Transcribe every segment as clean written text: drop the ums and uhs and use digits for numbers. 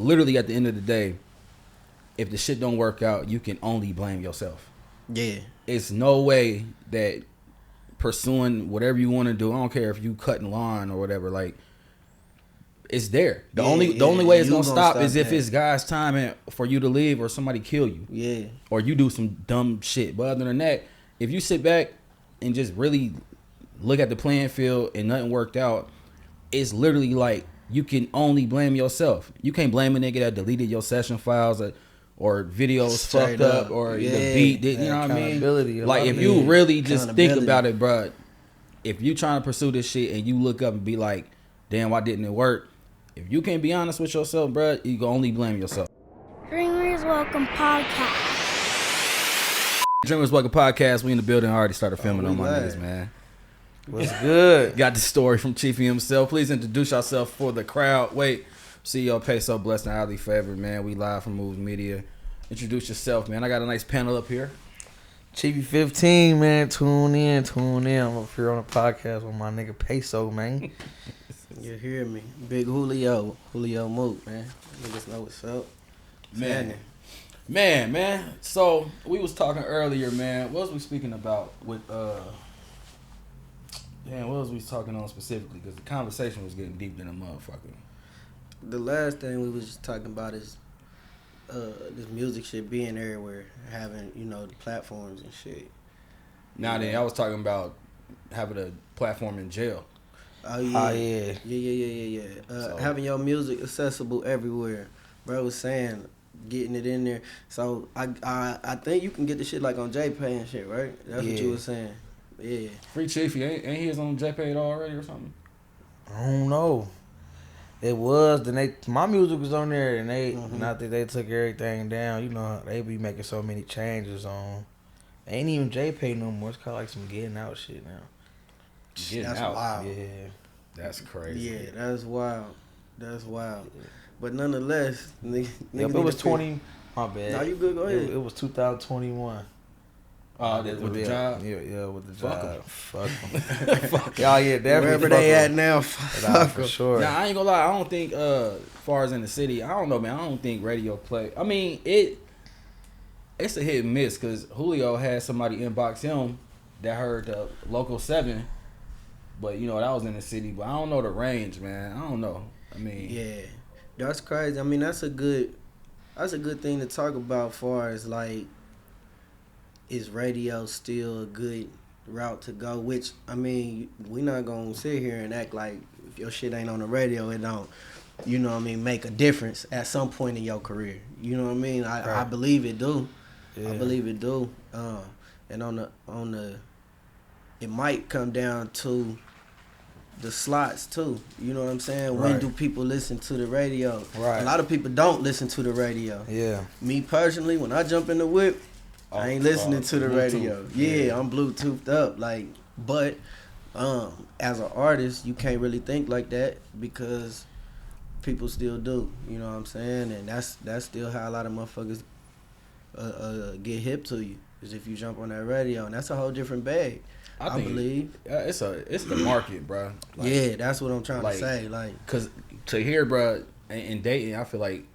literally at the end of the day, if the shit don't work out, you can only blame yourself. Yeah. It's no way that pursuing whatever you want to do, I don't care if you cutting lawn or whatever, like, it's there. The only way it's gonna stop is if it's God's time for you to leave or somebody kill you. Yeah. Or you do some dumb shit. But other than that, if you sit back and just really look at the playing field and nothing worked out, it's literally like you can only blame yourself. You can't blame a nigga that deleted your session files or videos Straight fucked up or the beat. You know what I mean? Like, if you really just think about it, bro, if you trying to pursue this shit and you look up and be like, damn, why didn't it work? If you can't be honest with yourself, bro, you can only blame yourself. Dreamers Welcome Podcast. Dreamers Welcome Podcast. We in the building. I already started filming on my niggas, man. What's good? Got the story from Chiefy himself. Please introduce yourself for the crowd. Wait, CEO PESO, blessed and highly favored, man. We live from Moves Media. Introduce yourself, man. I got a nice panel up here. Chiefy15, man. Tune in. I'm up here on the podcast with my nigga PESO, man. You hear me? Big Julio Mook, man. Niggas know what's up. Man. So, we was talking earlier, man. What was we speaking about with, what was we talking on specifically? Because the conversation was getting deep than a motherfucker. The last thing we was just talking about is this music shit being everywhere, having, the platforms and shit. Now then, I was talking about having a platform in jail. Oh yeah. Yeah. Having your music accessible everywhere. Bro was saying getting it in there. So I think you can get the shit like on JPay and shit, right? That's what you were saying. Yeah. Free Chiefy, ain't he on JPay already or something? I don't know. It was. Then my music was on there, and and I think they took everything down. You know, they be making so many changes on. Ain't even JPay no more. It's called like some getting out shit now. That's wild. Yeah. That's crazy. Yeah, that's wild. But nonetheless, nigga, it was 20. My bad. No, you good? Go ahead. It was 2021. With the job? Yeah, with the job. Fuck them. Fuck y'all, yeah, definitely. Wherever they at now, fuck for sure. Now, I ain't gonna lie. I don't think, as far as in the city, I don't know, man. I don't think radio play. I mean, it's a hit and miss because Julio had somebody inbox him that heard the Local 7. But, that was in the city. But I don't know the range, man. I don't know. I mean. Yeah. That's crazy. I mean, that's a good thing to talk about, far as like, is radio still a good route to go? Which, I mean, we not gonna sit here and act like if your shit ain't on the radio, it don't, make a difference at some point in your career. You know what I mean? I believe it do. Yeah. I believe it do. And on the, it might come down to the slots too. You know what I'm saying? Right. When do people listen to the radio? Right. A lot of people don't listen to the radio. Yeah. Me personally, when I jump in the whip, I ain't listening to the radio. Yeah, I'm Bluetoothed up. Like, but as an artist, you can't really think like that because people still do. You know what I'm saying? And that's still how a lot of motherfuckers get hip to you, is if you jump on that radio, and that's a whole different bag. I believe it's the market, bro. Like, yeah, that's what I'm trying to say. Like, cause to hear, bro, in dating, I feel like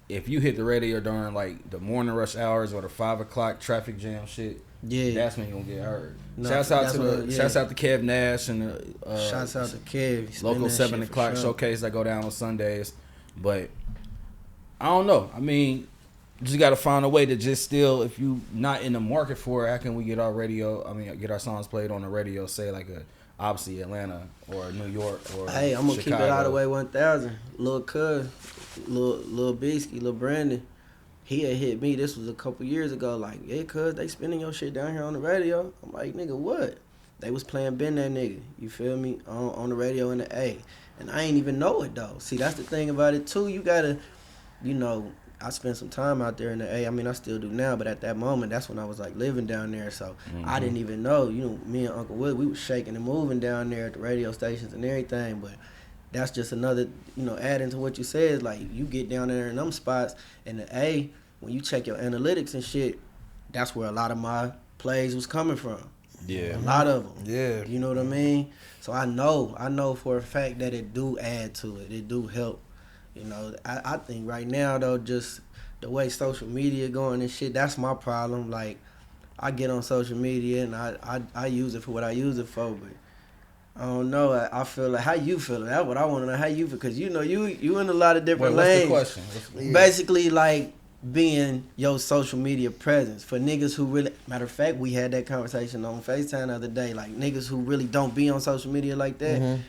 if you hit the radio during like the morning rush hours or the 5 o'clock traffic jam shit, that's when you gonna get heard. No, shouts out to Kev Nash and the shouts out to Kev. Local 7 o'clock showcase that go down on Sundays. But I don't know. I mean, you just gotta find a way to just still, if you not in the market for it, how can we get our get our songs played on the radio, say like obviously Atlanta or New York or hey, I'm gonna Chicago. keep it all the way 1,000. Lil Cuz, Lil Bisky, Lil Brandon, he had hit me. This was a couple years ago. Like, yeah, cuz they spinning your shit down here on the radio. I'm like, nigga, what? They was playing Ben that nigga. You feel me? On the radio in the A, and I ain't even know it though. See, that's the thing about it too. You gotta, I spent some time out there in the A. I mean, I still do now, but at that moment, that's when I was like living down there. So I didn't even know. Me and Uncle Wood, we was shaking and moving down there at the radio stations and everything. But that's just another, adding to what you said. Like, you get down there in them spots, and the A, when you check your analytics and shit, that's where a lot of my plays was coming from. Yeah, a lot of them. Yeah, you know what I mean. So I know for a fact that it do add to it. It do help. You know, I think right now though, just the way social media going and shit, that's my problem. Like, I get on social media and I use it for what I use it for, but I don't know. I feel like, how you feel? That's what I want to know. How you feel? Because you know you in a lot of different lanes. What's the question? Basically, like being your social media presence for niggas who really. Matter of fact, we had that conversation on FaceTime the other day. Like niggas who really don't be on social media like that. Mm-hmm.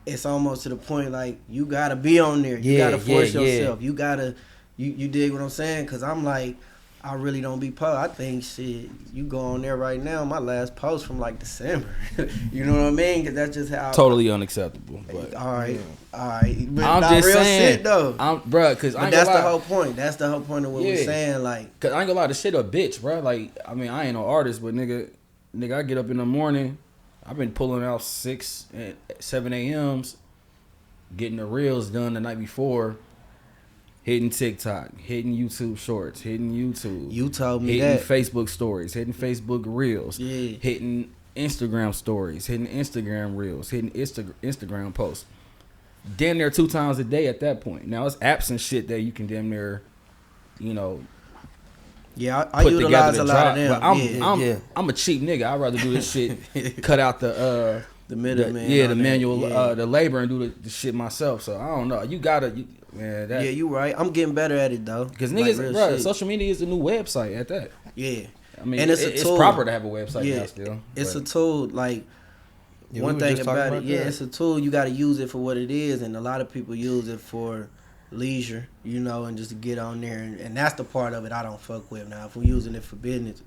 It's almost to the point like you gotta be on there. You gotta force yourself. You gotta. You dig what I'm saying? Because I'm like, I really don't be post. I think shit, you go on there right now. My last post from like December. You know what I mean? Because that's just how. Totally unacceptable. But, all right. But I'm not just real saying, shit though. Bruh, because that's the whole point. That's the whole point of what we're saying. Like, cause I ain't gonna lie, the shit a bitch, bruh. Like, I mean, I ain't no artist, but nigga, I get up in the morning. I've been pulling out 6 and 7 a.m.s, getting the reels done the night before. Hitting TikTok, hitting YouTube Shorts, hitting YouTube. You told me hitting that. Facebook Stories, hitting Facebook Reels, yeah. Hitting Instagram Stories, hitting Instagram Reels, hitting Instagram posts. Damn near 2 times a day at that point. Now it's apps and shit that you can damn near, you know. Yeah, I utilize a lot of them. But I'm a cheap nigga. I'd rather do this shit, cut out the middleman. The manual, the labor, and do the shit myself. So I don't know. You gotta. Man, yeah, you right. I'm getting better at it though. Because niggas, like, bro, social media is the new website at that. Yeah, I mean, and it's proper to have a website now still. It's a tool. Like one thing about it, it's a tool. You got to use it for what it is, and a lot of people use it for leisure, you know, and just to get on there, and that's the part of it I don't fuck with. Now, if we're using it for business,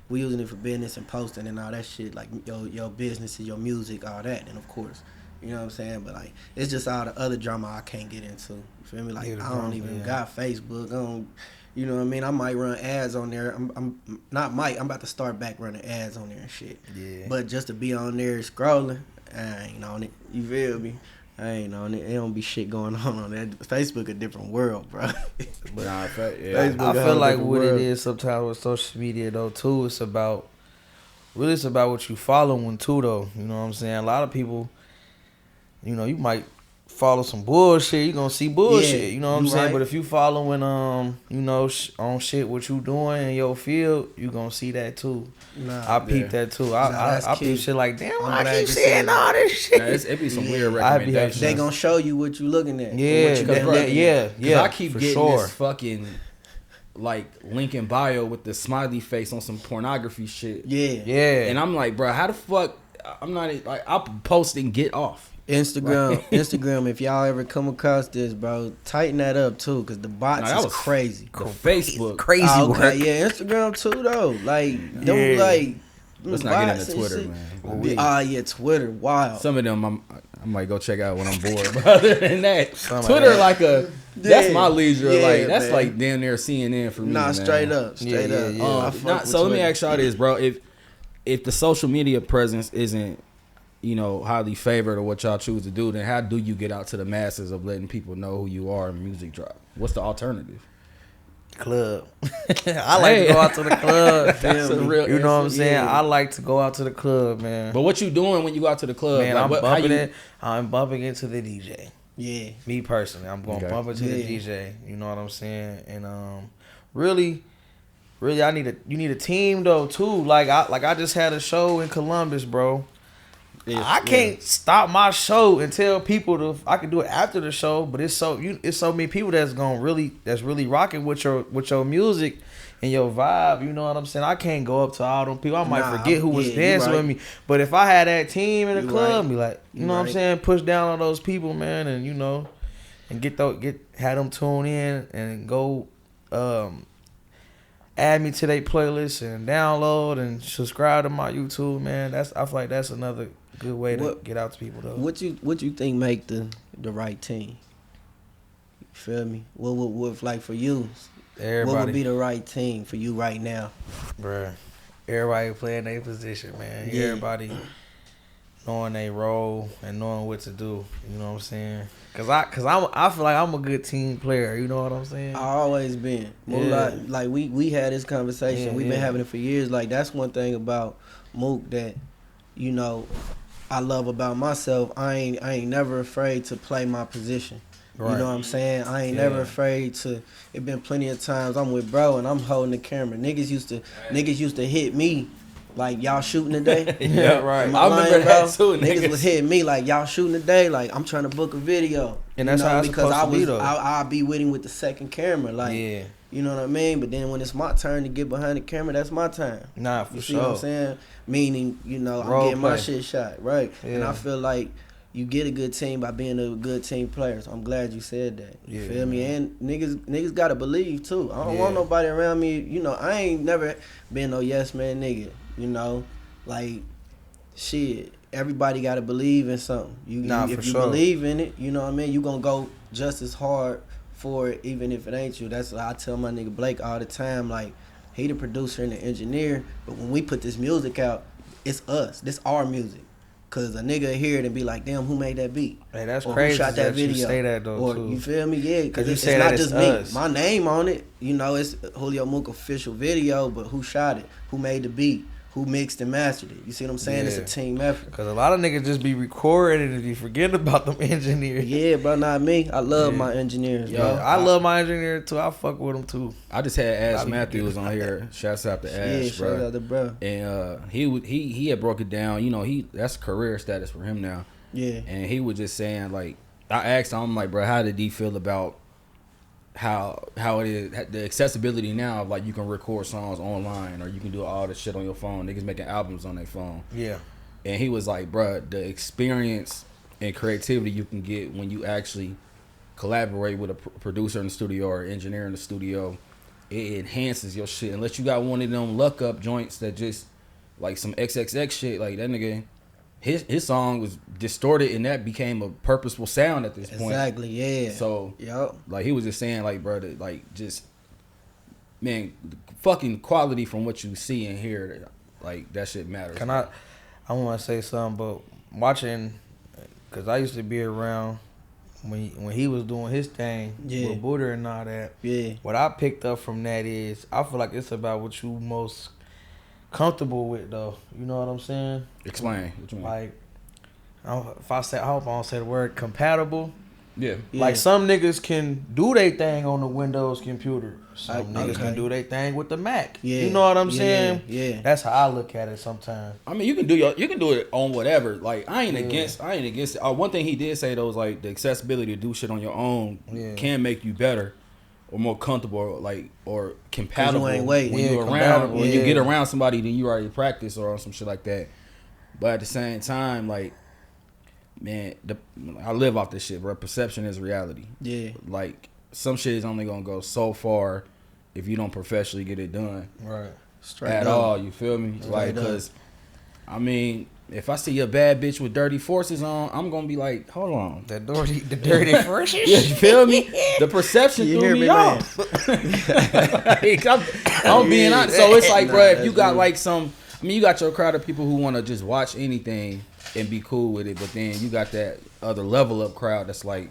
we're using it for business and posting and all that shit, like your business and your music, all that, and of course. You know what I'm saying? But like, it's just all the other drama I can't get into. You feel me? Like, I don't even got Facebook. I don't, you know what I mean? I might run ads on there. I'm about to start back running ads on there and shit. Yeah. But just to be on there scrolling, I ain't on it. You feel me? I ain't on it. It don't be shit going on that. Facebook a different world, bro. But I feel like what it is sometimes with social media though too. It's about what you following too though. You know what I'm saying? A lot of people. You know, you might follow some bullshit. You gonna see bullshit. Yeah, you know what I'm saying? Right. But if you following, you know, on shit what you doing in your field, you gonna see that too. I peep that too. I peep shit like, damn, I keep seeing all this shit. It be some weird recommendations. They gonna show you what you looking at. Yeah. I keep getting this fucking like link in bio with the smiley face on some pornography shit. Yeah. And I'm like, bro, how the fuck? I'm not like, I'll post and get off. Instagram, if y'all ever come across this, bro, tighten that up too, cause the bots is crazy. Facebook, crazy work. Yeah, Instagram too though. Like, don't like. Let's not get into Twitter, man. Yeah, Twitter, wild. Some of them I might go check out when I'm bored. But other than that, Twitter that's my leisure. Like that's like damn near CNN for me. Nah, straight up. So let me ask y'all this, bro. If the social media presence isn't, you know, highly favored or what y'all choose to do, then how do you get out to the masses of letting people know who you are and music drop? What's the alternative? Club. I like to go out to the club. That's a real you know what I'm saying? Yeah. I like to go out to the club, man. But what you doing when you go out to the club? Man, I'm bumping into the DJ. Yeah. Me personally, I'm going to bump into the DJ. You know what I'm saying? And really, you need a team though too. Like I just had a show in Columbus, bro. I can't stop my show and tell people I can do it after the show, but it's so many people that's really rocking with your music and your vibe. You know what I'm saying? I can't go up to all them people. I might forget who was dancing with me. But if I had that team in the club, be like, you know what I'm saying? Push down on those people, man, and you know, and have them tune in and go add me to their playlist and download and subscribe to my YouTube, man. I feel like that's another good way to get out to people though. What you think make the right team? You feel me? What like for you? Everybody. What would be the right team for you right now? Bruh. Everybody playing their position, man. Yeah. Everybody knowing their role and knowing what to do. You know what I'm saying? Cause I feel like I'm a good team player. You know what I'm saying? I always been. Like we had this conversation. We've been having it for years. Like that's one thing about Mook that, you know, I love about myself. I ain't never afraid to play my position. You know what I'm saying? I ain't never afraid to. It been plenty of times I'm with bro and I'm holding the camera. Niggas used to hit me like, y'all shooting today. Yeah, right. I remember that too. Niggas was hitting me like, y'all shooting today. Like, I'm trying to book a video. And that's how it's because supposed to be, though. I'll be with him with the second camera. Like, you know what I mean? But then when it's my turn to get behind the camera, that's my time. Nah, for you sure. See what I'm saying? Meaning, I'm getting my shit shot, right? Yeah. And I feel like you get a good team by being a good team player. So I'm glad you said that. You feel me? And niggas gotta believe too. I don't want nobody around me. I ain't never been no yes man nigga. Like shit. Everybody gotta believe in something. If you believe in it, you know what I mean. You gonna go just as hard for it, even if it ain't you. That's what I tell my nigga Blake all the time. Like, he the producer and the engineer, but when we put this music out, it's us. This our music. Cause a nigga hear it and be like, damn, who made that beat? Hey, that's or crazy. Who shot that video? You say that though, or too. You feel me? Yeah, cause it's say not that just us. me. My name on it. It's Julio Mook official video, but who shot it? Who made the beat? Who mixed and mastered it? You see what I'm saying? It's a team effort. Cause a lot of niggas just be recording and be forgetting about them engineers. Yeah, bro, not me. I love my engineers, bro. I love my engineer too. I fuck with him too. I just had Ash Matthews on here. Shouts out to Ash, bro. Shout out to bro. And he had broke it down. That's career status for him now. Yeah. And he was just saying, like, I asked him, I'm like, bro, how did he feel about how it is, the accessibility now of, like, you can record songs online or you can do all this shit on your phone. Niggas making albums on their phone. Yeah. And he was like, bro, the experience and creativity you can get when you actually collaborate with a producer in the studio or engineer in the studio, it enhances your shit. Unless you got one of them luck up joints that just, like, some XXX shit, like, that nigga, his song was distorted and that became a purposeful sound at this point. Exactly, yeah. So, like, he was just saying, like, bro, that, like, just, man, fucking quality from what you see and hear, like, that shit matters. I want to say something, but watching, because I used to be around when he was doing his thing with Buddha and all that. Yeah. What I picked up from that is, I feel like it's about what you most comfortable with, though. You know what I'm saying? Explain. What you mean? Like, I hope I don't say the word compatible. Yeah. Like, some niggas can do their thing on the Windows computer. Some niggas can do their thing with the Mac. Yeah. You know what I'm saying? Yeah. That's how I look at it sometimes. I mean, you can do it on whatever. Like, I ain't against it. One thing he did say though was, like, the accessibility to do shit on your own can make you better or more comfortable, like, or compatible when you're around. When you get around somebody that you already practice or some shit like that. But at the same time, like, man, I live off this shit, bro. Perception is reality. Yeah. Like, some shit is only gonna go so far if you don't professionally get it done. Right. Straight at up. all. You feel me? Like, cause, I mean, if I see a bad bitch with dirty forces on, I'm gonna be like, hold on. The dirty forces? Yeah, you feel me? The perception threw me off. I'm being honest. So it's like, bro, if you got like you got your crowd of people who want to just watch anything and be cool with it, but then you got that other level up crowd that's like,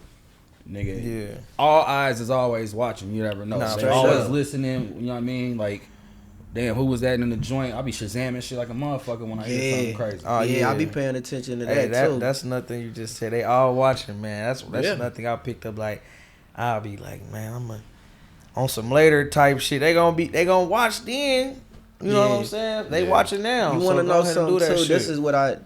nigga, all eyes is always watching. You never know. They always listening. You know what I mean? Like, damn, who was that in the joint? I be Shazamming shit like a motherfucker when I hear something crazy. Oh yeah, I be paying attention to that too. That's nothing you just said. They all watching, man. That's nothing I picked up. Like, I'll be like, man, I'm on some later type shit. They gonna watch then. You know what I'm saying? They watching now. You want to know something too? Shit. This is what I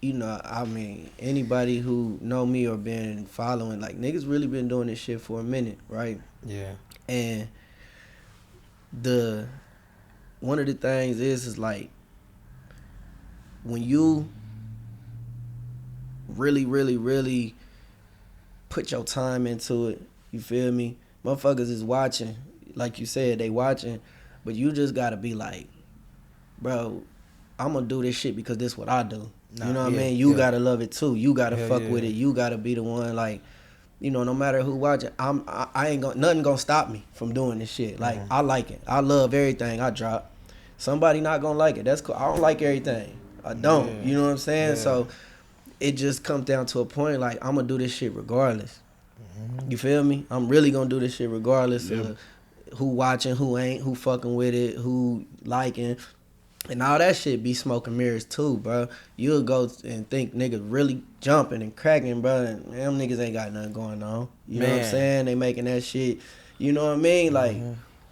mean, anybody who know me or been following, like, niggas really been doing this shit for a minute, right? Yeah. And one of the things is like, when you really, really, really put your time into it, you feel me? Motherfuckers is watching. Like you said, they watching. But you just gotta be like, bro, I'm gonna do this shit because this what I do. You know what I mean? You gotta love it too. You gotta fuck with it. You gotta be the one, like, no matter who watching, I ain't nothing gonna stop me from doing this shit. Like, I like it. I love everything I drop. Somebody not gonna like it. That's cool. I don't like everything. I don't. You know what I'm saying? So it just comes down to a point, like, I'm gonna do this shit regardless. You feel me? I'm really gonna do this shit regardless of who watching, who ain't, who fucking with it, who liking. And all that shit be smoke and mirrors too, bro. You'll go and think niggas really jumping and cracking, bro. And them niggas ain't got nothing going on. You know what I'm saying? They making that shit. You know what I mean? Like,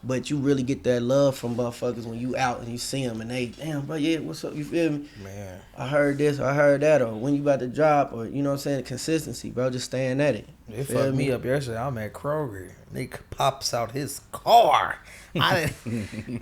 but you really get that love from motherfuckers when you out and you see them and they, damn, bro, yeah, what's up? You feel me? Man. I heard this, or I heard that, or when you about to drop, or you know what I'm saying? Consistency, bro. Just staying at it. It fucked me up yesterday. I'm at Kroger. Nigga pops out his car. I didn't.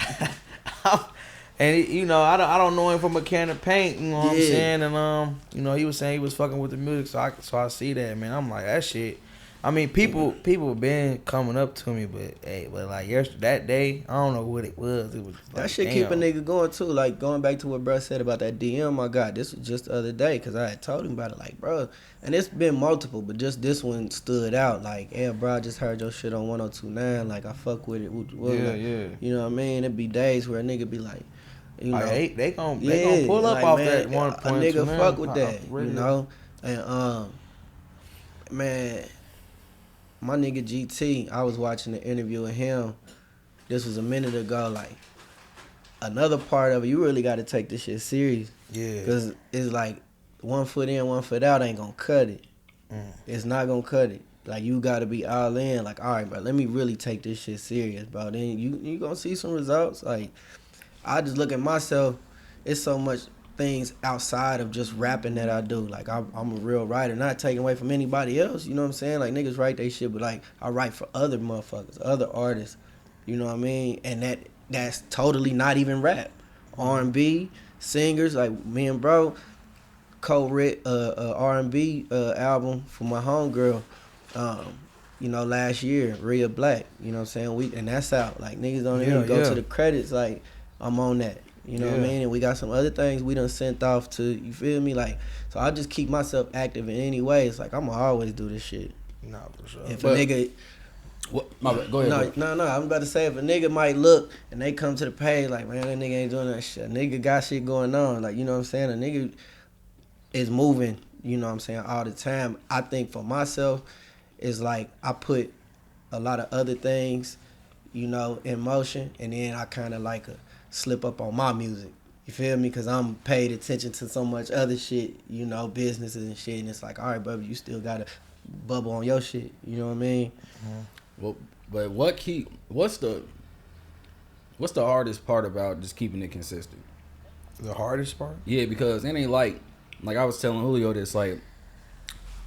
And you know, I don't know him from a can of paint. You know what I'm saying? And you know, he was saying he was fucking with the music, so I see that, man. I'm like, that shit. I mean, people been coming up to me, but like yesterday, that day, I don't know what it was. It was like, that shit keep a nigga going too. Like going back to what bro said about that DM I got. This was just the other day because I had told him about it. Like, bro, and it's been multiple, but just this one stood out. Like, yeah, bro, I just heard your shit on 102.9. Like, I fuck with it. Yeah. You know what I mean? It be days where a nigga be like, you know, they gonna pull up like, off man, that 1.2. A nigga fuck with that, really? you know. And man, my nigga GT, I was watching the interview with him. This was a minute ago. Like, another part of it, you really got to take this shit serious. Yeah. Because it's like 1 foot in, 1 foot out ain't gonna cut it. It's not gonna cut it. Like, you got to be all in. Like, all right, bro, let me really take this shit serious, bro. Then you gonna see some results. Like, I just look at myself. It's so much things outside of just rapping that I do. Like, I'm a real writer, not taking away from anybody else. You know what I'm saying? Like, niggas write they shit, but like, I write for other motherfuckers, other artists. You know what I mean? And that's totally not even rap. R&B singers, like me and bro co-writ a R&B album for my homegirl. You know, last year, Rhea Black. You know what I'm saying? And that's out. Like, niggas don't even go to the credits. Like, I'm on that. You know what I mean? And we got some other things we done sent off to, you feel me? Like, so I just keep myself active in any way. It's like, I'm going to always do this shit. Nah, for sure. If a nigga... What? My bad. Go ahead. No. I'm about to say, if a nigga might look and they come to the page like, man, that nigga ain't doing that shit. A nigga got shit going on. Like, you know what I'm saying? A nigga is moving, you know what I'm saying, all the time. I think for myself, it's like I put a lot of other things, you know, in motion, and then I kind of like slip up on my music. You feel me? Because I'm paid attention to so much other shit, you know, businesses and shit. And it's like, all right, brother, you still got to bubble on your shit. You know what I mean? Well, but what's the hardest part about just keeping it consistent? The hardest part? Yeah, because it ain't like I was telling Julio this, like,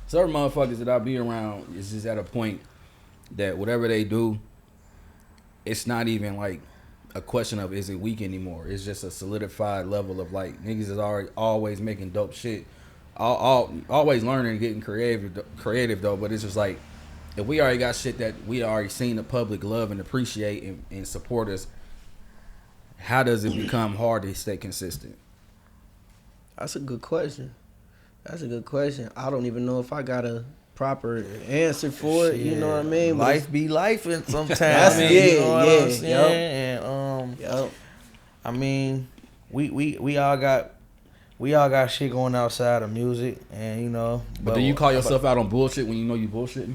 certain motherfuckers that I be around is just at a point that whatever they do, it's not even like a question of is it weak anymore. It's just a solidified level of like niggas is always making dope shit, always learning and getting creative though. But it's just like if we already got shit that we already seen the public love and appreciate and support us, how does it become hard to stay consistent? That's a good question. I don't even know if I got a proper answer for it. You know what I mean? Life be life and sometimes. You know what I'm saying? And I mean, we all got shit going outside of music, and you know. But do you call yourself out on bullshit when you know you bullshitting?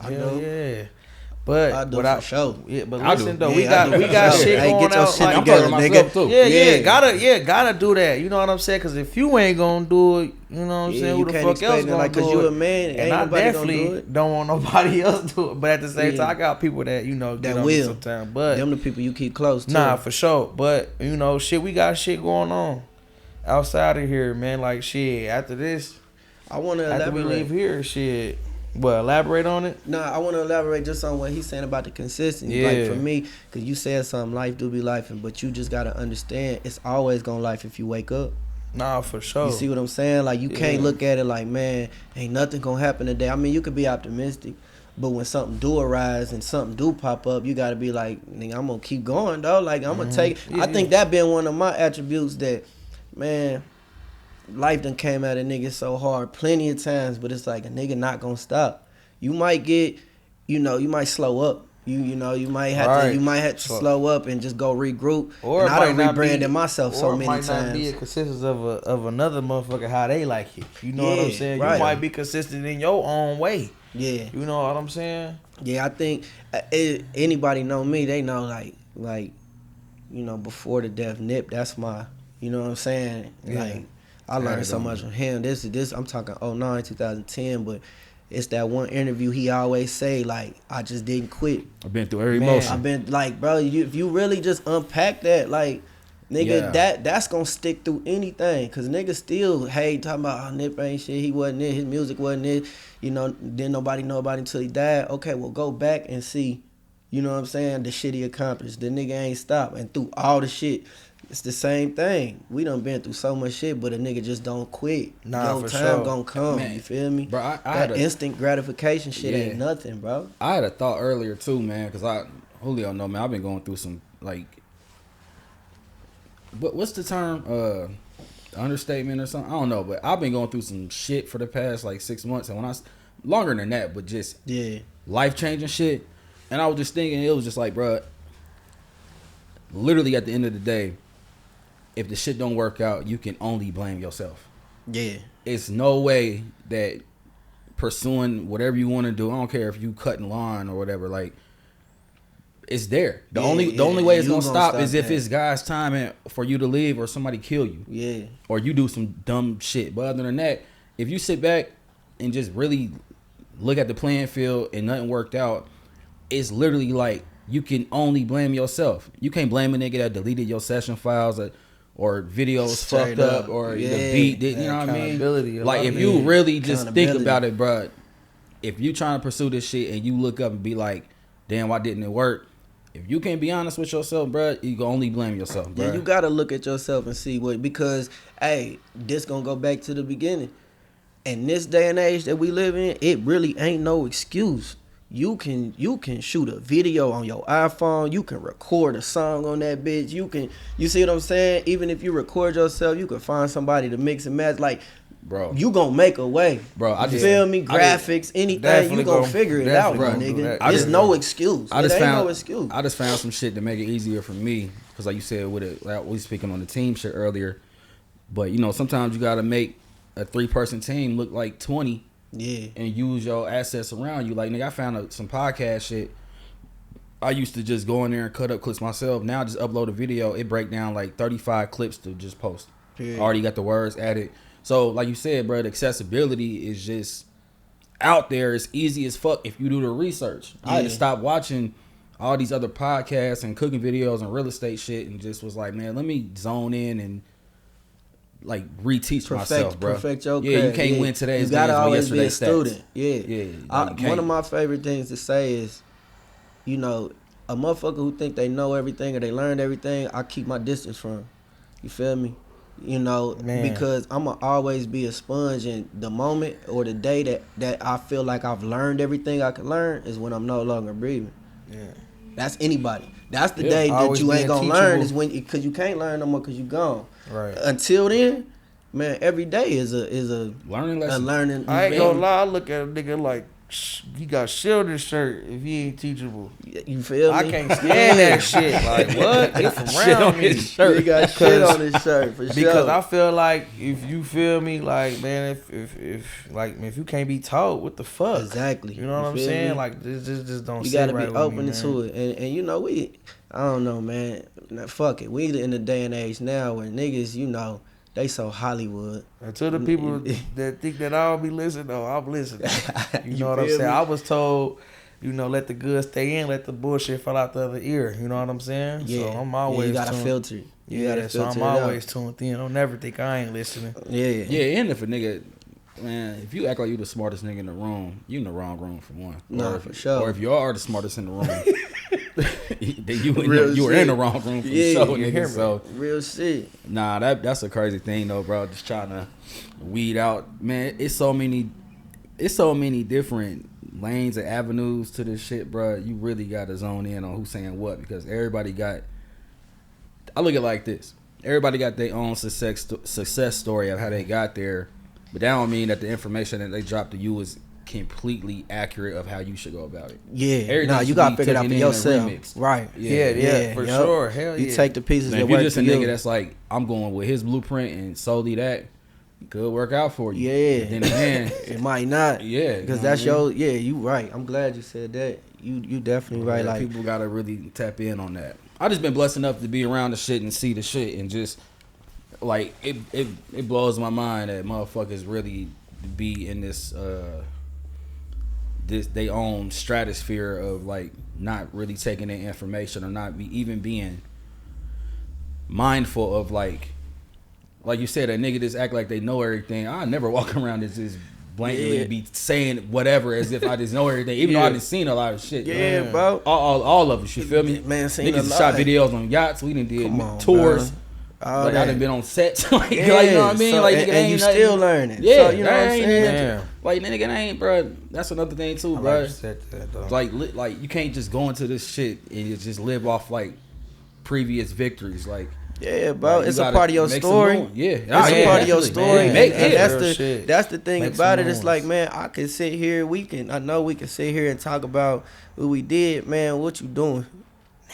I know. Yeah. But I do for sure. Yeah, but I listen do. though, Yeah, we got shit hey, going get your out. shit Like, together, I'm talking nigga. myself too. Gotta do that. You know what I'm saying? Because if you ain't gonna do it, you know what I'm saying? Who the fuck else gonna like, do cause it? you a man, And ain't I nobody definitely gonna do it. don't want nobody else to do it. But at the same time, I got people that you know That get on me will. sometimes. But Them the people you keep close to. nah, for sure. But you know, shit, we got shit going on outside of here, man. Like shit. After this, I want to after we elaborate. leave here, shit. What, elaborate on it? Nah, I want to elaborate just on what he's saying about the consistency. Yeah. Like for me, because you said something, life do be life, but you just got to understand it's always going to life if you wake up. Nah, for sure. You see what I'm saying? Like you can't look at it like, man, ain't nothing going to happen today. I mean, you could be optimistic, but when something do arise and something do pop up, you got to be like, nigga, I'm going to keep going, though. Like, I'm going to take Yeah, I think that been one of my attributes that, man, life done came at a nigga so hard plenty of times, but it's like a nigga not gonna stop. You might get, you know, you might slow up. You know, you might have to slow up and just go regroup. Or and I done not rebranded myself so many times. Or it might not times. be a consistency of another motherfucker how they like it. You know what I'm saying? Right. You might be consistent in your own way. Yeah. You know what I'm saying? Yeah, I think anybody know me, they know like you know, before the death, Nip. That's my, you know what I'm saying? Yeah. Like, I learned so much from him. This I'm talking 09, 2010, but it's that one interview he always say, like, I just didn't quit. I've been through every Man, emotion. I've been, like, bro, if you really just unpack that, like, nigga, that's gonna stick through anything. Cause niggas still hate talking about, oh, Nip ain't shit, he wasn't it, his music wasn't it. You know, didn't nobody know about it until he died. Okay, well, go back and see, you know what I'm saying, the shit he accomplished. The nigga ain't stopped. And through all the shit, it's the same thing. We done been through so much shit, but a nigga just don't quit. Nah, Your for time sure. gonna come, Man, you feel me? bro, I that had instant gratification shit Yeah. ain't nothing, bro. I had a thought earlier too, man, because Julio know, man, I've been going through some, like, what's the term? Understatement or something? I don't know, but I've been going through some shit for the past, like, 6 months. And longer than that, but just Yeah. life-changing shit. And I was just thinking, it was just like, bro, literally at the end of the day, if the shit don't work out, you can only blame yourself. Yeah. It's no way that pursuing whatever you want to do, I don't care if you cutting lawn or whatever, like, it's there. The only way it's gonna stop is if it's God's timing for you to leave or somebody kill you. Yeah. Or you do some dumb shit. But other than that, if you sit back and just really look at the playing field and nothing worked out, it's literally like you can only blame yourself. You can't blame a nigga that deleted your session files or videos Straight fucked up up. or Yeah. the beat didn't, you know what I mean? Accountability, Like, if yeah. you really just think Accountability. about it, bro, if you trying to pursue this shit and you look up and be like, damn, why didn't it work? If you can't be honest with yourself, bro, you can only blame yourself, bro. Yeah, you gotta look at yourself and see what, because, hey, this gonna go back to the beginning. In this day and age that we live in, it really ain't no excuse. You can shoot a video on your iPhone. You can record a song on that bitch. You see what I'm saying? Even if you record yourself, you can find somebody to mix and match. Like, Bro, you gonna make a way. Bro, I You just feel me? I Graphics, anything, definitely you gonna gonna- figure it out, my definitely gonna do nigga. that. There's Yeah. no excuse. I just It ain't found no excuse. I just found some shit to make it easier for me, because like you said, with it, like we was speaking on the team shit earlier. But you know, sometimes you gotta make a 3-person team look like 20. Yeah. And use your assets around you. Like, nigga, I found some podcast shit. I used to just go in there and cut up clips myself. Now I just upload a video. It break down like 35 clips to just post. Period. Already got the words added. So, like you said, bro, the accessibility is just out there. It's easy as fuck if you do the research. I had to Yeah. stop watching all these other podcasts and cooking videos and real estate shit and just was like, man, let me zone in and like reteach myself, bro. Perfect your yeah, you craft. can't win today's You gotta games with always be a yesterday's stats. student. Yeah. Yeah, like, you One can't. of my favorite things to say is, you know, a motherfucker who think they know everything or they learned everything, I keep my distance from. You feel me? You know, Man. because I'ma always be a sponge, and the moment or the day that I feel like I've learned everything I can learn is when I'm no longer breathing. Yeah. That's anybody. That's the Yeah, day that always you ain't being gonna learn, teachable. is when, because you can't learn no more because you gone. Right. Until then, man, every day is a Learning a lesson. learning. I ain't you feel gonna lie, I look at a nigga like, he got shit on his shirt if he ain't teachable. me? You feel me? I can't stand that shit. Like, what? Get from Shit on around me. his shirt. He got shit on his shirt for sure. Because I feel like if you feel me, like, man, if you can't be taught, what the fuck? Exactly. You know what I'm feel saying? me? Like, this just don't. You sit gotta right be with open me, to man. it, and you know I don't know, man. Nah, fuck it. We in the day and age now where niggas, you know, they so Hollywood. And to the people that think that I'll be listening, though, I'm listening. You know what I'm feel saying? me? I was told, you know, let the good stay in, let the bullshit fall out the other ear. You know what I'm saying? Yeah. So I'm always you gotta tuned. filter it. You Yeah, gotta so filter I'm it out. always tuned in. Don't never think I ain't listening. Yeah. Yeah, and if a nigga, man, if you act like you the smartest nigga in the room, you in the wrong room for one. Nah, Or if- for sure. Or if you are the smartest in the room, then you Real were shit. in the wrong room for Yeah, sure, you nigga. hear me? So Real shit. nah, that's a crazy thing though, bro. Just trying to weed out, man. It's so many different lanes and avenues to this shit, bro. You really got to zone in on who's saying what, because everybody got. I look at it like this: everybody got their own success story of how they got there, but that don't mean that the information that they drop to you is completely accurate of how you should go about it. Yeah. Everything Nah, you should gotta be figure it out taken for in and yourself. remixed. Right. Yeah, for yup. sure. Hell You yeah. take the pieces Now, that if you're work just for a nigga you. that's like, I'm going with his blueprint and solely that, could work out for you. Yeah. But then again, It might not. yeah, Because you know that's what I your, you right. I'm glad you said that. You definitely right. Yeah, Like, people gotta really tap in on that. I just been blessed enough to be around the shit and see the shit and just like it blows my mind that motherfuckers really be in this they own stratosphere of like not really taking in information or not even being mindful of like you said, a nigga just act like they know everything. I never walk around and just blankly be saying whatever as if I just know everything, even though I just seen a lot of shit. Yeah, bro. All of us, you feel me? Man, seen niggas a lot. shot videos on yachts. We done did tours. Like I done been on sets. Like, you know what I mean? So, like and ain't you nothing. still learning. Yeah, so, you know what I'm saying? Like nigga, it ain't, bro. That's another thing too, bro. Like Like you can't just go into this shit and just live off like previous victories. Like yeah, bro, like, it's a part of your story. Yeah, it's a part of your story. Man. That's the thing Make about it. moves. It's like, man, I can sit here. I know we can sit here and talk about what we did, man. What you doing?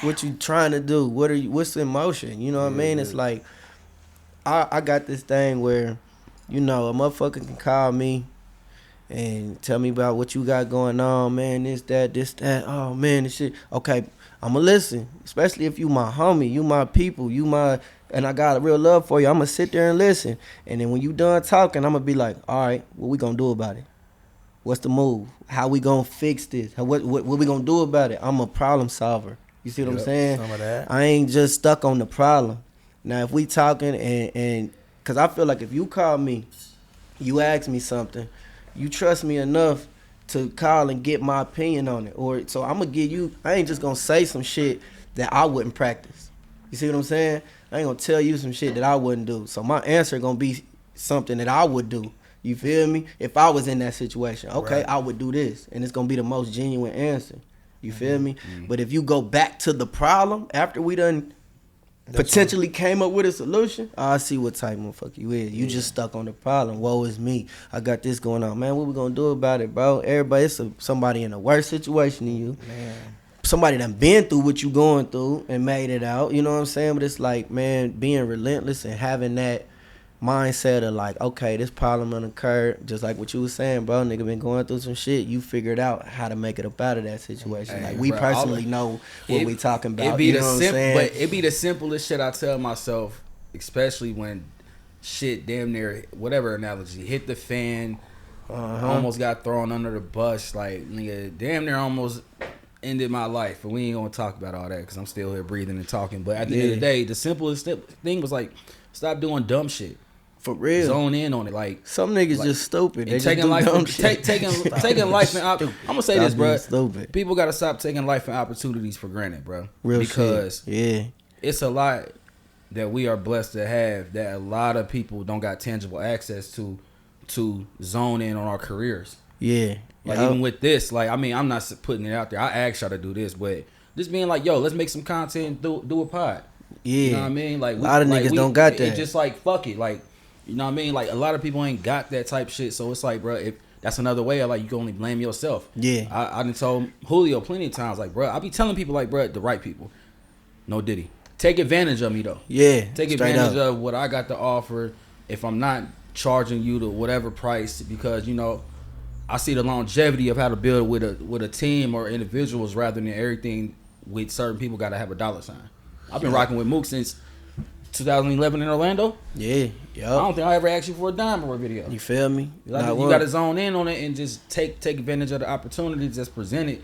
What you trying to do? What's in motion? You know what I mean? It's like I got this thing where, you know, a motherfucker can call me and tell me about what you got going on, man. This, that. Oh man, this shit. Okay, I'ma listen. Especially if you my homie, you my people, and I got a real love for you. I'ma sit there and listen. And then when you done talking, I'ma be like, all right, what we gonna do about it? What's the move? How we gonna fix this? What we gonna do about it? I'm a problem solver. You see what I'm saying? Some of that. I ain't just stuck on the problem. Now, if we talking and because I feel like if you call me, you ask me something, you trust me enough to call and get my opinion on it. Or so I'm gonna give you. I ain't just gonna say some shit that I wouldn't practice. You see what I'm saying? I ain't gonna tell you some shit that I wouldn't do. So my answer gonna be something that I would do. You feel me? If I was in that situation, okay, right. I would do this, and it's gonna be the most genuine answer. You feel me? Mm-hmm. But if you go back to the problem after we done potentially came up with a solution, I see what type of motherfucker you is. You just stuck on the problem. Woe is me. I got this going on. Man, what we gonna do about it, bro? Everybody, it's somebody in a worse situation than you. Man. Somebody done been through what you going through and made it out. You know what I'm saying? But it's like, man, being relentless and having that mindset of like, okay, this problem done occurred, just like what you was saying, bro. Nigga been going through some shit. You figured out how to make it up out of that situation. Hey, like we personally know what we talking about. You know what I'm saying? But it be the simplest shit I tell myself, especially when shit damn near, whatever analogy, hit the fan, almost got thrown under the bus. Like, nigga, damn near almost ended my life. But we ain't gonna talk about all that because I'm still here breathing and talking. But at the end of the day, the simplest thing was like, stop doing dumb shit. For real. Zone in on it. Like some niggas just stupid. They taking life taking life and I'm gonna say this, bro. Stupid. People gotta stop taking life and opportunities for granted, bro. Real because shit. It's a lot that we are blessed to have that a lot of people don't got tangible access to zone in on our careers. Yeah. Like even with this, like I mean, I'm not putting it out there. I asked y'all to do this, but just being like, yo, let's make some content, do a pod. Yeah. You know what I mean? Like a lot of niggas don't got that. It's just like fuck it, like. You know what I mean? Like, a lot of people ain't got that type shit. So, it's like, bro, if that's another way of, like, you can only blame yourself. Yeah. I done told Julio plenty of times, like, bro, I be telling people, like, bro, the right people. No Diddy. Take advantage of me, though. Yeah. Take advantage of what I got to offer if I'm not charging you to whatever price because, you know, I see the longevity of how to build with a team or individuals rather than everything with certain people got to have a dollar sign. I've been rocking with Mook since 2011 in Orlando. Yeah, I don't think I ever asked you for a dime for a video. You feel me? You got to zone in on it and just take advantage of the opportunities that's presented.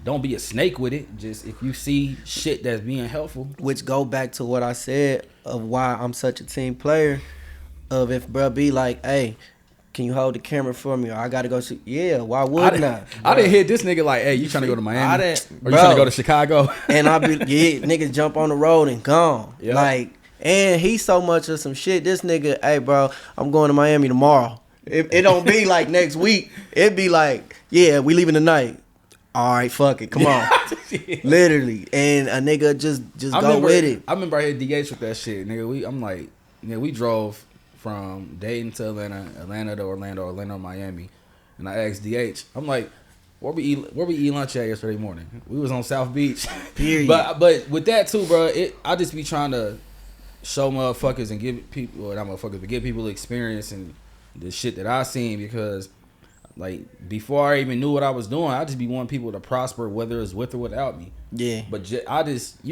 Don't be a snake with it. Just if you see shit that's being helpful. Which go back to what I said of why I'm such a team player. Of if bruh be like, hey, can you hold the camera for me? Or I gotta go see. Yeah, why wouldn't I? I didn't hit this nigga like, hey, you trying to go to Miami? Or you bro, trying to go to Chicago? And I be niggas jump on the road and gone. Yep. Like. And he so much of some shit. This nigga, hey, bro, I'm going to Miami tomorrow. It don't be like next week. It be like, yeah, we leaving tonight. All right, fuck it. Come on. Literally. And a nigga just go with it. I remember I hit DH with that shit. Nigga, we drove from Dayton to Atlanta to Orlando to Miami. And I asked DH, I'm like, where we eat lunch at yesterday morning? We was on South Beach. Period. But with that too, bro, I just be trying to show motherfuckers and give people, or not motherfuckers, but give people experience and the shit that I seen because Like before I even knew what I was doing, I just be wanting people to prosper, whether it's with or without me. Yeah. But you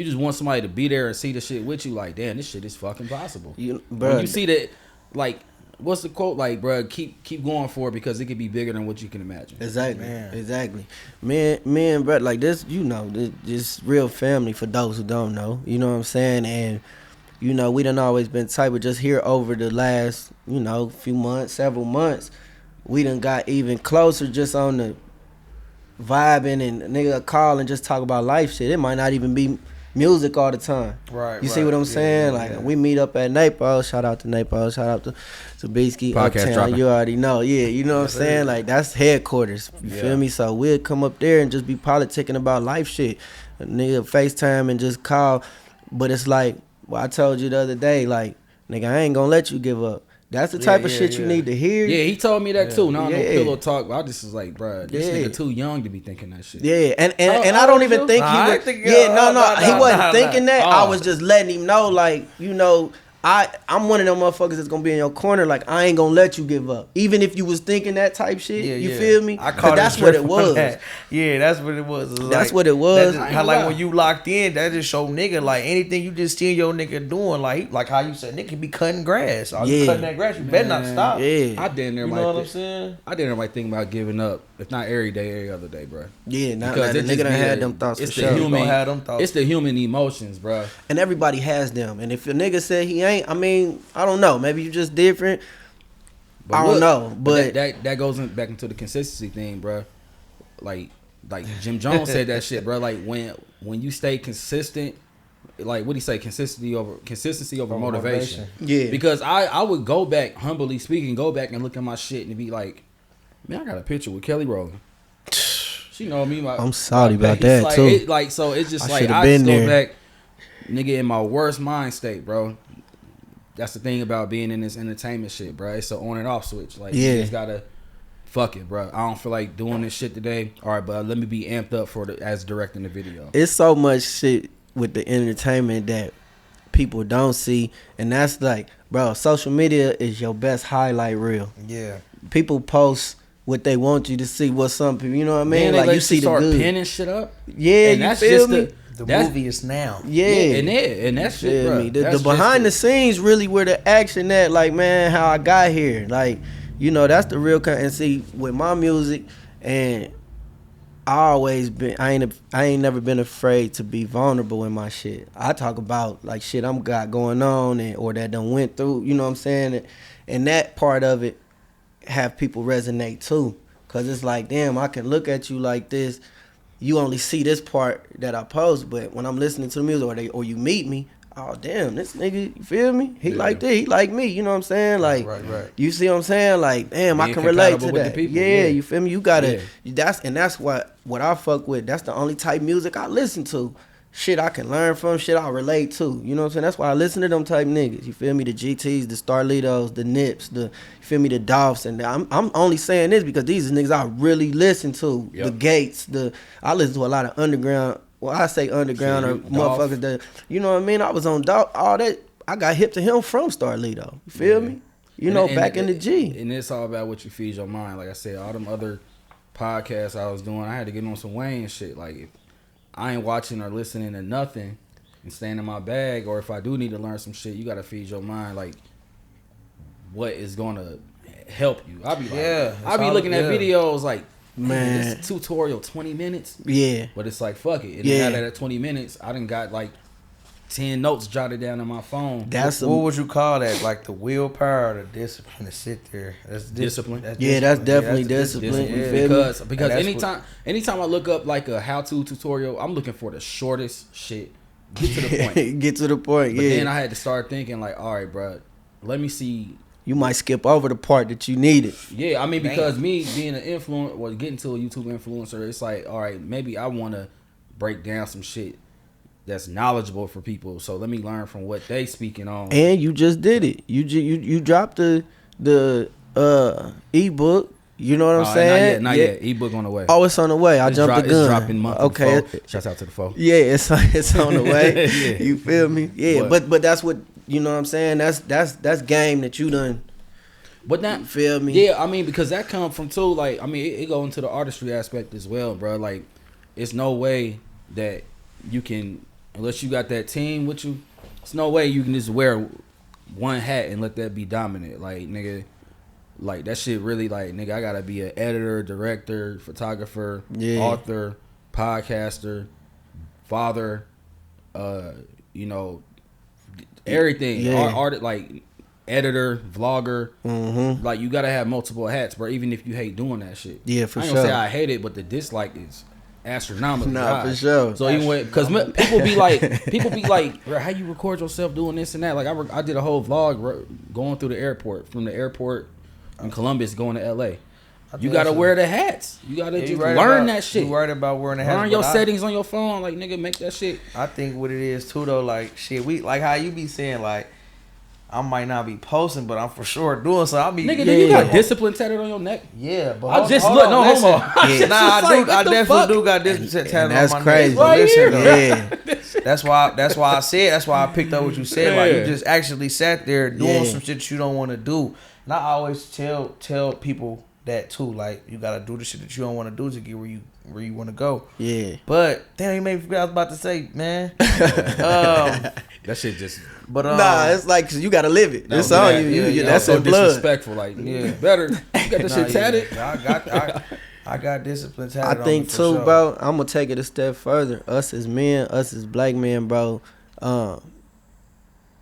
just want somebody to be there and see the shit with you. Like, damn, this shit is fucking possible. You, when you see that, like, what's the quote? Like, bro, keep going for it because it could be bigger than what you can imagine. Exactly, exactly. Man, bro, like this, you know, this real family for those who don't know. You know what I'm saying? And you know, we done always been type of just here over the last, you know, few months, several months. We done got even closer just on the vibing and nigga call and just talk about life shit. It might not even be music all the time. Right. You see what I'm saying? Yeah, like we meet up at Naples. Shout out to Naples. Shout out to Beasky. Podcast Uptown. dropping. You already know. Yeah, you know what I'm saying? Like that's headquarters. You feel me? So we'll come up there and just be politicking about life shit. A nigga FaceTime and just call. But it's like, well, I told you the other day, like, nigga, I ain't gonna let you give up. That's the type of shit you need to hear. Yeah, he told me that too. Now no pillow talk. I just was like, bro, this nigga too young to be thinking that shit. Yeah, and I don't even think he was. He wasn't thinking that. I was just letting him know, like, you know, I'm one of them motherfuckers that's gonna be in your corner. Like, I ain't gonna let you give up, even if you was thinking that type shit. You feel me? I caught that's what it was. Yeah, that's what it was. That's what it was. Like when you locked in, that just show nigga like anything you just see your nigga doing, like how you said nigga be cutting grass. You cutting that grass, you better not stop. Yeah, I didn't You know what I'm saying? I didn't might think about giving up, if not every day, every other day, bro. Yeah, because the nigga done had them thoughts for sure. It's the human emotions, bro. And everybody has them. And if a nigga said he ain't, I mean, I don't know. Maybe you just different. I don't know. But that goes back into the consistency thing, bro. Like Jim Jones said that shit, bro. Like when you stay consistent, like what he say, consistency over motivation. Yeah. Because I would go back, humbly speaking, go back and look at my shit and be like, man, I got a picture with Kelly Rowland. She know me. I'm sorry about that like, too. So it's just I like I been just go there. back, nigga, in my worst mind state, bro. That's the thing about being in this entertainment shit, bro. It's an on and off switch. Like, you just gotta fuck it, bro. I don't feel like doing this shit today. All right, but let me be amped up for as directing the video. It's so much shit with the entertainment that people don't see, and that's like, bro, social media is your best highlight reel. Yeah. People post what they want you to see. What some people, you know what I mean? Man, like you see the start good. pinning shit up. Yeah, and you that's feel just me? The movie is now. Yeah, and that shit, bro. The behind the scenes really where the action at. Like, man, how I got here. Like, you know, that's the real kind. And see, with my music, and I ain't never been afraid to be vulnerable in my shit. I talk about like shit I'm got going on or that done went through. You know what I'm saying? And that part of it have people resonate too, cause it's like, damn, I can look at you like this. You only see this part that I post, but when I'm listening to the music or you meet me, oh damn, this nigga, you feel me? He like this, he like me, you know what I'm saying? Like, right. You see what I'm saying? Like, damn, I can relate to that. You feel me? You gotta. That's what I fuck with. That's the only type music I listen to. Shit I can learn from, shit I relate to. You know what I'm saying? That's why I listen to them type niggas. You feel me? The GTs, the Starlitos, the Nips, you feel me? The Dolphs. And I'm only saying this because these are niggas I really listen to. Yep. The Gates, I listen to a lot of underground. Well, I say underground or motherfuckers that, you know what I mean? I was on all that. I got hip to him from Starlito. You feel me? You know, back in the G. And it's all about what you feed your mind. Like I said, all them other podcasts I was doing, I had to get on some Wayne shit. Like, if I ain't watching or listening to nothing and staying in my bag, or if I do need to learn some shit, you got to feed your mind, like, what is going to help you. I be looking at videos like, man, this tutorial 20 minutes. Yeah. But it's like, fuck it. And then out of that 20 minutes, I done got like 10 notes jotted down on my phone. What would you call that? Like the willpower or the discipline to sit there? That's discipline. That's definitely discipline. Because anytime I look up like a how-to tutorial, I'm looking for the shortest shit. Get to the point. Get to the point, but then I had to start thinking like, all right, bro, let me see. You might skip over the part that you needed. Yeah, I mean, because me being an influencer, or getting to a YouTube influencer, it's like, all right, maybe I want to break down some shit that's knowledgeable for people. So let me learn from what they speaking on. And you just did it. You dropped the ebook. You know what I'm saying? Not yet. Ebook on the way. Oh, it's on the way. I jumped the gun. It's dropping month. Okay. Shouts out to the foe. Yeah, it's on the way. You feel me? Yeah, but that's what, you know what I'm saying? That's game that you done. But that, you feel me? Yeah, I mean, because that come from too. Like, I mean, it go into the artistry aspect as well, bro. Like, it's no way that you can, unless you got that team with you. It's no way you can just wear one hat and let that be dominant. Like, nigga, like that shit really, like, nigga, I gotta be an editor, director, photographer, author, podcaster, father, you know, everything. Yeah. Art, like, editor, vlogger. Like, you gotta have multiple hats, bro. Even if you hate doing that shit. Yeah, for I ain't sure. gonna say I hate it, but the dislike is astronomical. Nah, for sure. So even when, because people be like, bro, how you record yourself doing this and that? Like, I did a whole vlog going through the airport, from the airport in Columbus going to LA. You gotta wear the hats. You gotta just learn that shit. You worried about wearing the hats. Learn your settings on your phone. Like, nigga, make that shit. I think what it is too though, like shit, we like how you be saying like, I might not be posting, but I'm for sure doing so. I be Nigga, you got discipline tatted on your neck. Yeah, but I just look, no homo. I definitely do got discipline tatted on my neck. That's crazy. Right Listen, here. yeah. That's why I said. That's why I picked up what you said. Like you just actually sat there doing some shit you don't want to do. And I always tell people that too. Like you gotta do the shit that you don't want to do to get where you want to go. Yeah. But damn, you made me forget what I was about to say, man. That shit just. But Nah, it's like 'cause you gotta live it. It's on you. Yeah, That's so in blood. disrespectful. Like, yeah, better. You got that shit tatted. I got discipline tatted. I think on me too, for sure. bro. I'm gonna take it a step further. Us as men, us as black men, bro.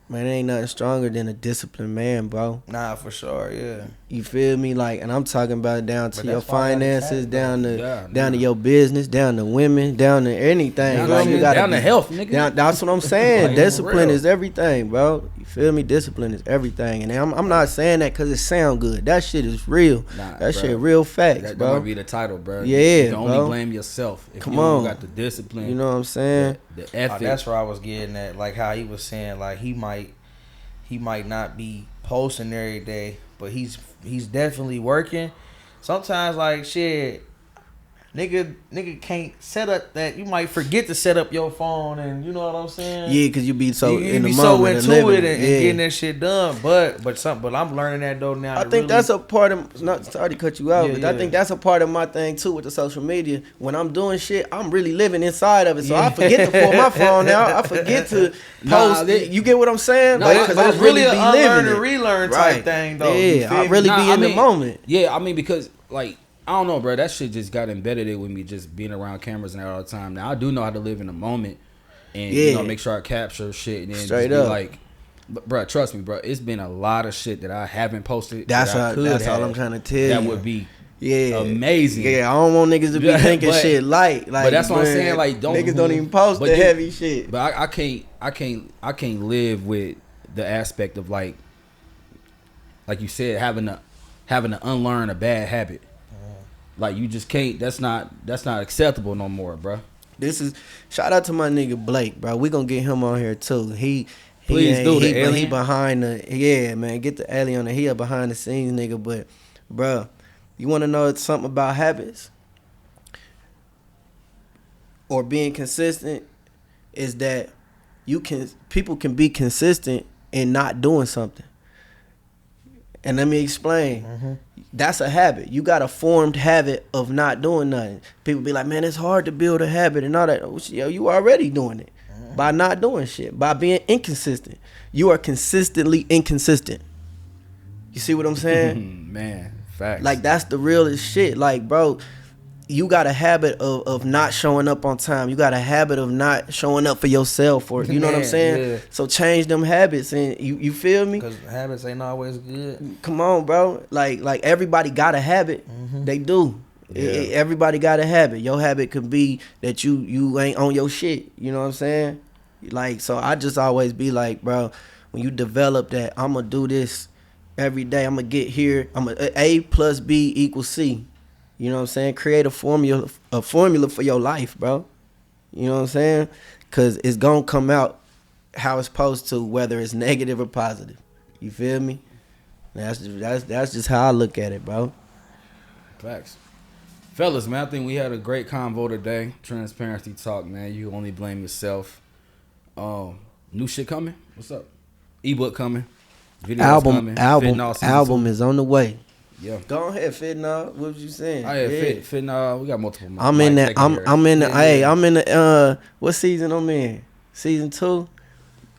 Man, ain't nothing stronger than a disciplined man, bro. Nah, for sure, yeah. You feel me? Like, and I'm talking about down to But your that's why I got finances, tatted, down to your business, down to women, down to anything. Down, like, you gotta down to health, nigga. That's what I'm saying. Like, Discipline real. is everything, bro. You feel me? Discipline is everything. And I'm not saying that because it sound good. That shit is real. Nah, that bro. shit real facts, That bro. might be the title, bro. Yeah, you can only bro. blame yourself if Come you don't on. got the discipline. You know what I'm saying? The ethic. That's where I was getting at. Like how he was saying, like he might not be posting every day, but he's definitely working. Sometimes like shit, nigga can't set up that. You might forget to set up your phone, and you know what I'm saying. Yeah, because you be so you in the be moment so into living it and yeah. getting that shit done. But I'm learning that though now. I think that's a part of, not sorry to cut you out, Yeah, but yeah. I think that's a part of my thing too with the social media. When I'm doing shit, I'm really living inside of it. So I forget to pull my phone out. I forget to post. You get what I'm saying? No, Like, 'cause but I it's really be an unlearn living and it. relearn type Right. thing though. You Yeah, feel I me? really be in the moment. Yeah, I mean, because like, I don't know, bro. That shit just got embedded in with me, just being around cameras and all the time. Now I do know how to live in the moment, and you know, make sure I capture shit and then Straight just be up. like, but, bro, trust me, bro. It's been a lot of shit that I haven't posted. That's that I could all have I'm trying to tell you. That would be Yeah, amazing. Yeah, I don't want niggas to be Yeah, thinking but- shit light. Like, but that's what I'm man, saying. Like, niggas don't even post but the you- heavy shit. But I can't live with the aspect of like you said, having to unlearn a bad habit. Like, you just can't. That's not acceptable no more, bro. This is shout out to my nigga Blake, bro. We gonna get him on here too. Please do, the he alien. behind the man. Get the alien on there. He a behind the scenes nigga, but bro, you want to know something about habits or being consistent? Is that people can be consistent in not doing something. And let me explain. That's a habit. You got a formed habit of not doing nothing. People be like, man, it's hard to build a habit and all that. Yo, you already doing it by not doing shit, by being inconsistent. You are consistently inconsistent. You see what I'm saying? Man, facts. Like, that's the realest shit. Like, bro, you got a habit of not showing up on time. You got a habit of not showing up for yourself, or you know what I'm Man, saying? yeah. So change them habits, and you feel me? Because habits ain't always good. Come on, bro. Like everybody got a habit. They do. Everybody got a habit. Your habit could be that you ain't on your shit. You know what I'm saying? Like, so I just always be like, bro, when you develop that, I'm gonna do this every day. I'm gonna get here. A plus B equals C. You know what I'm saying? Create a formula for your life, bro. You know what I'm saying? Cause it's gonna come out how it's supposed to, whether it's negative or positive. You feel me? That's just how I look at it, bro. Facts. Fellas, man, I think we had a great convo today. Transparency talk, man. You only blame yourself. New shit coming? What's up? Ebook coming. Videos Album coming. Fentanyl season album 2. is on the way. Yeah. Go ahead, Fentanyl. What was you saying? Oh yeah, Fentanyl. We got multiple. I'm in that. I'm in the. Hey, Yeah. I'm in the. What season I'm in? Season 2.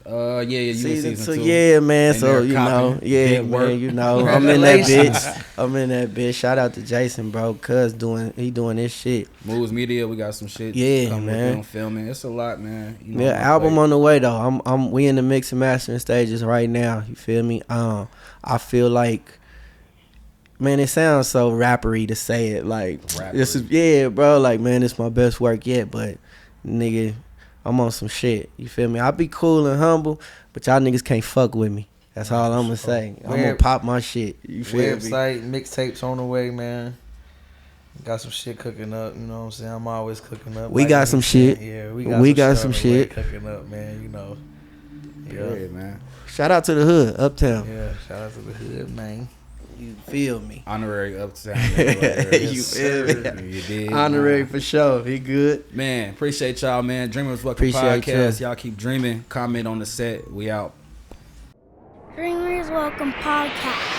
Yeah, you Season season 2. Yeah, man. And So they're you know, copying. yeah, Dead work. man. You know, I'm in that Congratulations. bitch. I'm in that bitch. Shout out to Jason, bro. Cuz he doing this shit. Moves Media, we got some shit. Yeah, coming man. with them filming. It's a lot, man. You know, Yeah, my album plate. on the way though. We in the mix and mastering stages right now. You feel me? I feel like, man, it sounds so rappery to say it. Like this is bro. Like, man, it's my best work yet. But nigga, I'm on some shit. You feel me? I be cool and humble, but y'all niggas can't fuck with me. That's all I'm gonna say. I'm gonna pop my shit. You feel me? Website, mixtapes on the way, man. Got some shit cooking up, you know what I'm saying? I'm always cooking up. We got some shit. Yeah, we got some some shit shit. cooking up, man, you know. Yeah, man. Shout out to the hood, Uptown. Yeah, shout out to the hood, man. You feel me? Honorary Uptown. You feel me? You did. Honorary man. for sure. He good. Man, appreciate y'all, man. Dreamers Welcome Appreciate Podcast. Y'all keep dreaming. Comment on the set. We out. Dreamers Welcome Podcast.